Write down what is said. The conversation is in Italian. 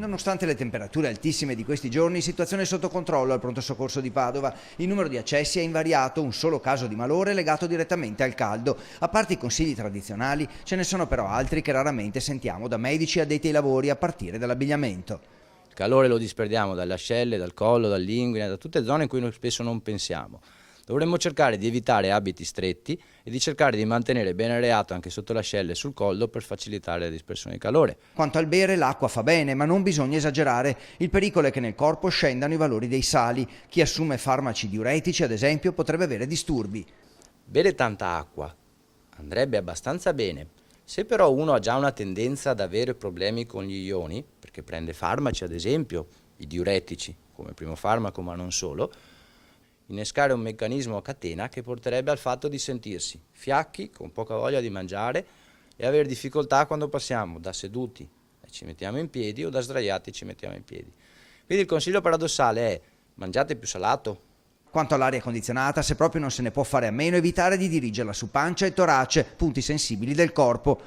Nonostante le temperature altissime di questi giorni, situazione sotto controllo al pronto soccorso di Padova. Il numero di accessi è invariato, un solo caso di malore legato direttamente al caldo. A parte i consigli tradizionali, ce ne sono però altri che raramente sentiamo da medici addetti ai lavori, a partire dall'abbigliamento. Il calore lo disperdiamo dalle ascelle, dal collo, dall'inguine, da tutte zone in cui noi spesso non pensiamo. Dovremmo cercare di evitare abiti stretti e di cercare di mantenere bene areato anche sotto l'ascella e sul collo per facilitare la dispersione di calore. Quanto al bere, l'acqua fa bene, ma non bisogna esagerare. Il pericolo è che nel corpo scendano i valori dei sali. Chi assume farmaci diuretici, ad esempio, potrebbe avere disturbi. Bere tanta acqua andrebbe abbastanza bene. Se però uno ha già una tendenza ad avere problemi con gli ioni, perché prende farmaci ad esempio, i diuretici come primo farmaco ma non solo, innescare un meccanismo a catena che porterebbe al fatto di sentirsi fiacchi, con poca voglia di mangiare e avere difficoltà quando passiamo da seduti e ci mettiamo in piedi o da sdraiati ci mettiamo in piedi. Quindi il consiglio paradossale è: mangiate più salato. Quanto all'aria condizionata, se proprio non se ne può fare a meno, evitare di dirigerla su pancia e torace, punti sensibili del corpo.